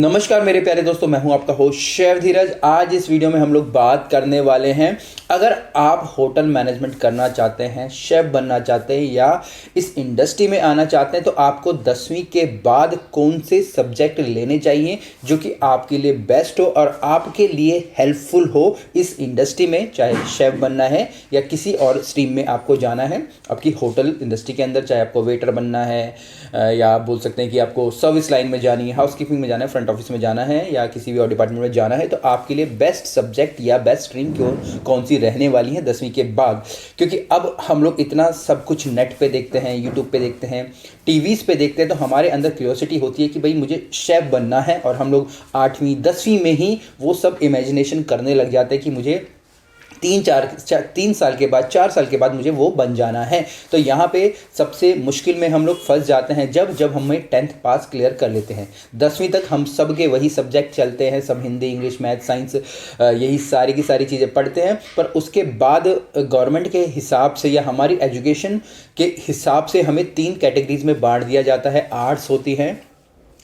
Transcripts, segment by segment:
नमस्कार मेरे प्यारे दोस्तों, मैं हूं आपका होस्ट शेफ धीरज। आज इस वीडियो में हम लोग बात करने वाले हैं, अगर आप होटल मैनेजमेंट करना चाहते हैं, शेफ बनना चाहते हैं या इस इंडस्ट्री में आना चाहते हैं तो आपको 10वीं के बाद कौन से सब्जेक्ट लेने चाहिए जो कि आपके लिए बेस्ट हो और आपके लिए हेल्पफुल हो इस इंडस्ट्री में। चाहे शेफ बनना है या किसी और स्ट्रीम में आपको जाना है आपकी होटल इंडस्ट्री के अंदर, चाहे आपको वेटर बनना है या आप बोल सकते हैं कि आपको सर्विस लाइन में जानी है, हाउसकीपिंग में जाना है, फ्रंट ऑफिस में जाना है या किसी भी और डिपार्टमेंट में जाना है, तो आपके लिए बेस्ट सब्जेक्ट या बेस्ट स्ट्रीम कौन सी रहने वाली है 10वीं के बाद। क्योंकि अब हम लोग इतना सब कुछ नेट पे देखते हैं, यूट्यूब पे देखते हैं, टीवीज़ पे देखते हैं, तो हमारे अंदर क्यूरियोसिटी होती है कि भाई मुझे शेफ बनना है और हम लोग 8वीं 10वीं में ही वो सब इमेजिनेशन करने लग जाते हैं कि मुझे 3 साल के बाद 4 साल के बाद मुझे वो बन जाना है। तो यहाँ पे सबसे मुश्किल में हम लोग फंस जाते हैं जब हमें 10th पास क्लियर कर लेते हैं। 10वीं तक हम सब के वही सब्जेक्ट चलते हैं, सब हिंदी, इंग्लिश, मैथ, साइंस, यही सारी की सारी चीज़ें पढ़ते हैं। पर उसके बाद गवर्नमेंट के हिसाब से या हमारी एजुकेशन के हिसाब से हमें 3 कैटेगरीज में बांट दिया जाता है। आर्ट्स होती है,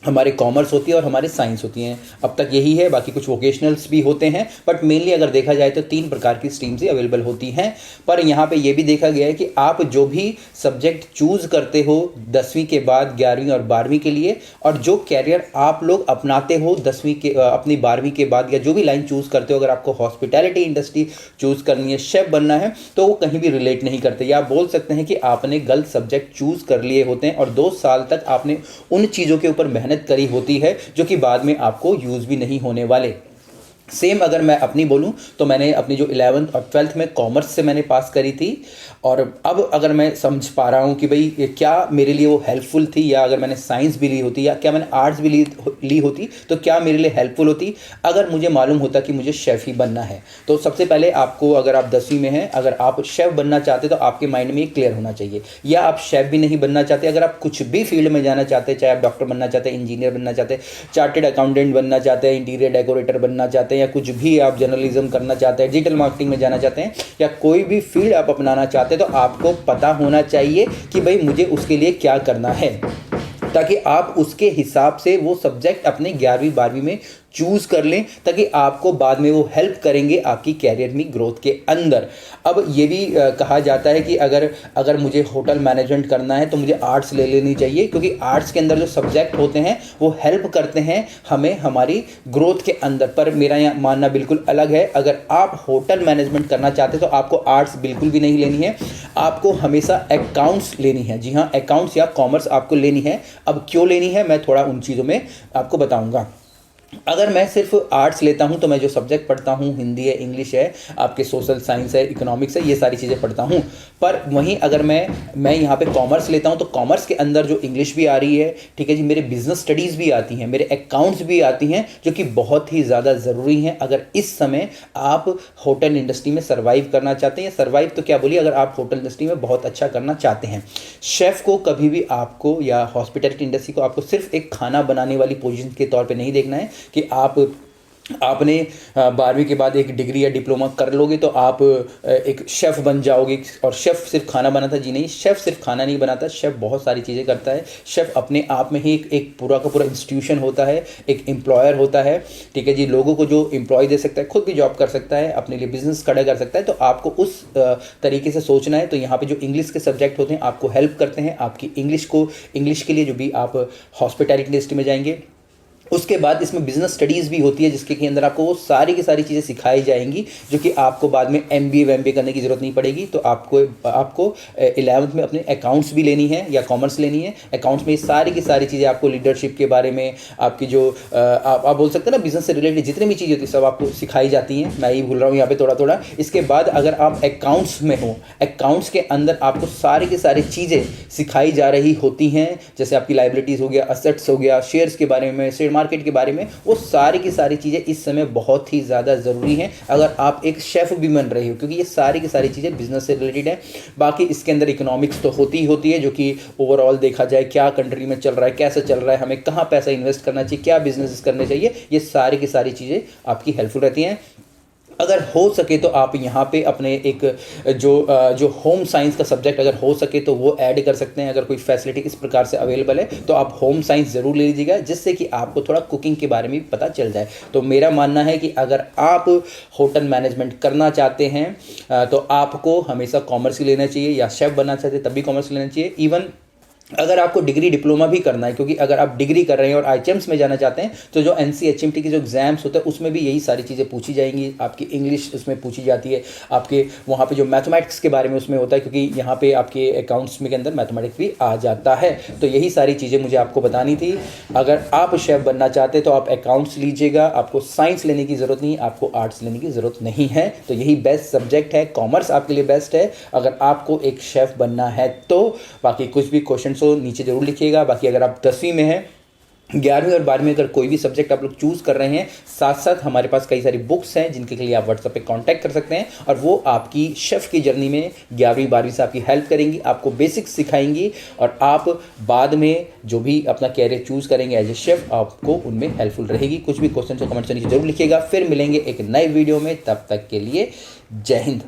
हमारे कॉमर्स होती है और हमारे साइंस होती हैं। अब तक यही है, बाकी कुछ वोकेशनल्स भी होते हैं, बट मेनली अगर देखा जाए तो 3 प्रकार की स्ट्रीम्स ही अवेलेबल होती हैं। पर यहाँ पे ये भी देखा गया है कि आप जो भी सब्जेक्ट चूज़ करते हो 10वीं के बाद 11वीं और 12वीं के लिए, और जो कैरियर आप लोग अपनाते हो 10वीं के अपनी 12वीं के बाद या जो भी लाइन चूज़ करते हो, अगर आपको हॉस्पिटैलिटी इंडस्ट्री चूज़ करनी है, शेफ बनना है, तो वो कहीं भी रिलेट नहीं करते। या आप बोल सकते हैं कि आपने गलत सब्जेक्ट चूज़ कर लिए होते हैं और 2 साल तक आपने उन चीज़ों के ऊपर मेहनत करी होती है जो कि बाद में आपको यूज़ भी नहीं होने वाले। सेम अगर मैं अपनी बोलूं तो मैंने अपनी जो 11th और 12th में कॉमर्स से मैंने पास करी थी, और अब अगर मैं समझ पा रहा हूं कि भाई ये क्या मेरे लिए वो हेल्पफुल थी, या अगर मैंने साइंस भी ली होती या क्या मैंने आर्ट्स भी ली होती तो क्या मेरे लिए हेल्पफुल होती। अगर मुझे मालूम होता कि मुझे शेफ़ ही बनना है, तो सबसे पहले आपको, अगर आप 10वीं में हैं, अगर आप शेफ़ बनना चाहते तो आपके माइंड में ये क्लियर होना चाहिए। या आप शेफ़ भी नहीं बनना चाहते, अगर आप कुछ भी फील्ड में जाना चाहते हैं, चाहे आप डॉक्टर बनना चाहते हैं, इंजीनियर बनना चाहते हैं, चार्टेड अकाउंटेंट बनना चाहते हैं, इंटीरियर डेकोरेटर बनना चाहते हैं, या कुछ भी आप जर्नलिज्म करना चाहते हैं, डिजिटल मार्केटिंग में जाना चाहते हैं, या कोई भी फील्ड आप अपनाना चाहते हैं, तो आपको पता होना चाहिए कि भाई मुझे उसके लिए क्या करना है, ताकि आप उसके हिसाब से वो सब्जेक्ट अपने 11वीं 12वीं में चूज़ कर लें, ताकि आपको बाद में वो हेल्प करेंगे आपकी कैरियर में ग्रोथ के अंदर। अब ये भी कहा जाता है कि अगर मुझे होटल मैनेजमेंट करना है तो मुझे आर्ट्स ले लेनी चाहिए, क्योंकि आर्ट्स के अंदर जो सब्जेक्ट होते हैं वो हेल्प करते हैं हमें हमारी ग्रोथ के अंदर। पर मेरा यहाँ मानना बिल्कुल अलग है। अगर आप होटल मैनेजमेंट करना चाहते हैं तो आपको आर्ट्स बिल्कुल भी नहीं लेनी है, आपको हमेशा अकाउंट्स लेनी है। जी हाँ, अकाउंट्स या कॉमर्स आपको लेनी है। अब क्यों लेनी है, मैं थोड़ा उन चीज़ों में आपको बताऊँगा। अगर मैं सिर्फ आर्ट्स लेता हूं तो मैं जो सब्जेक्ट पढ़ता हूं, हिंदी है, इंग्लिश है, आपके सोशल साइंस है, इकोनॉमिक्स है, ये सारी चीज़ें पढ़ता हूं। पर वहीं अगर मैं यहाँ पे कॉमर्स लेता हूं तो कॉमर्स के अंदर जो इंग्लिश भी आ रही है, ठीक है जी, मेरे बिजनेस स्टडीज़ भी आती हैं, मेरे अकाउंट्स भी आती हैं, जो कि बहुत ही ज़्यादा ज़रूरी हैं अगर इस समय आप होटल इंडस्ट्री में सर्वाइव करना चाहते हैं। या सर्वाइव तो क्या बोलिए, अगर आप होटल इंडस्ट्री में बहुत अच्छा करना चाहते हैं। शेफ़ को कभी भी आपको, या हॉस्पिटैलिटी इंडस्ट्री को आपको सिर्फ एक खाना बनाने वाली पोजीशन के तौर पे नहीं देखना है कि आपने 12वीं के बाद एक डिग्री या डिप्लोमा कर लोगे तो आप एक शेफ़ बन जाओगे, और शेफ़ सिर्फ खाना बनाता। जी नहीं, शेफ़ सिर्फ खाना नहीं बनाता, शेफ़ बहुत सारी चीज़ें करता है। शेफ़ अपने आप में ही एक पूरा का पूरा इंस्टीट्यूशन होता है, एक एम्प्लॉयर होता है, ठीक है जी। लोगों को जो एम्प्लॉय दे सकता है, खुद भी जॉब कर सकता है, अपने लिए बिजनेस खड़ा कर सकता है। तो आपको उस तरीके से सोचना है। तो यहाँ पर जो इंग्लिश के सब्जेक्ट होते हैं आपको हेल्प करते हैं आपकी इंग्लिश के लिए, जो भी आप हॉस्पिटैलिटी इंडस्ट्री में जाएंगे। उसके बाद इसमें बिजनेस स्टडीज़ भी होती है, जिसके के अंदर आपको वो सारी की सारी चीज़ें सिखाई जाएंगी, जो कि आपको बाद में MBA करने की ज़रूरत नहीं पड़ेगी। तो आपको 11th में अपने अकाउंट्स भी लेनी है या कॉमर्स लेनी है। अकाउंट्स में ये सारी की सारी चीज़ें आपको लीडरशिप के बारे में, आपकी जो आप बोल सकते हैं ना, बिजनेस से रिलेटेड जितनी भी चीज़ें होती है सब आपको सिखाई जाती हैं। मैं ही भूल रहा हूँ यहाँ पे थोड़ा थोड़ा। इसके बाद अगर आप अकाउंट्स में हो, अकाउंट्स के अंदर आपको सारी की सारी चीज़ें सिखाई जा रही होती हैं, जैसे आपकी लाइबिलिटीज़ हो गया, असेट्स हो गया, शेयर्स के बारे में, शेयर मार्केट के बारे में। वो सारी की सारी चीज़ें इस समय बहुत ही ज़्यादा ज़रूरी हैं अगर आप एक शेफ़ भी बन रहे हो, क्योंकि ये सारी की सारी चीज़ें बिजनेस से रिलेटेड है। बाकी इसके अंदर इकोनॉमिक्स तो होती ही होती है, जो कि ओवरऑल देखा जाए क्या कंट्री में चल रहा है, कैसे चल रहा है, हमें कहाँ पैसा इन्वेस्ट करना चाहिए, क्या बिजनेस करने चाहिए, ये सारी की सारी चीज़ें आपकी हेल्पफुल रहती हैं। अगर हो सके तो आप यहाँ पे अपने एक जो होम साइंस का सब्जेक्ट अगर हो सके तो वो ऐड कर सकते हैं। अगर कोई फैसिलिटी इस प्रकार से अवेलेबल है तो आप होम साइंस ज़रूर ले लीजिएगा, जिससे कि आपको थोड़ा कुकिंग के बारे में भी पता चल जाए। तो मेरा मानना है कि अगर आप होटल मैनेजमेंट करना चाहते हैं तो आपको हमेशा कॉमर्स ही लेना चाहिए, या शेफ़ बनना चाहते हैं तब भी कॉमर्स लेना चाहिए। इवन अगर आपको डिग्री डिप्लोमा भी करना है, क्योंकि अगर आप डिग्री कर रहे हैं और आईचएम्स में जाना चाहते हैं तो जो एनसीएचएमटी के जो एग्जाम्स होते हैं उसमें भी यही सारी चीज़ें पूछी जाएंगी। आपकी इंग्लिश उसमें पूछी जाती है, आपके वहाँ पे जो मैथमेटिक्स के बारे में उसमें होता है, क्योंकि यहाँ पे आपके अकाउंट्स में के अंदर मैथमेटिक्स भी आ जाता है। तो यही सारी चीज़ें मुझे आपको बतानी थी। अगर आप शेफ़ बनना चाहते हैं तो आप अकाउंट्स लीजिएगा, आपको साइंस लेने की ज़रूरत नहीं, आपको आर्ट्स लेने की ज़रूरत नहीं है। तो यही बेस्ट सब्जेक्ट है, कॉमर्स आपके लिए बेस्ट है अगर आपको एक शेफ़ बनना है तो। बाकी कुछ भी क्वेश्चन हो नीचे जरूर लिखिएगा। बाकी अगर आप 10वीं में हैं, 11वीं और 12वीं में अगर कोई भी सब्जेक्ट आप लोग चूज़ कर रहे हैं, साथ साथ हमारे पास कई सारी बुक्स हैं जिनके लिए आप व्हाट्सएप पे कांटेक्ट कर सकते हैं, और वो आपकी शेफ़ की जर्नी में 11वीं 12वीं से आपकी हेल्प करेंगी, आपको बेसिक्स सिखाएंगी, और आप बाद में जो भी अपना कैरियर चूज़ करेंगे एज ए शेफ़ आपको उनमें हेल्पफुल रहेगी। कुछ भी क्वेश्चन हो कमेंट से नीचे जरूर लिखिएगा। फिर मिलेंगे एक नए वीडियो में, तब तक के लिए जय हिंद।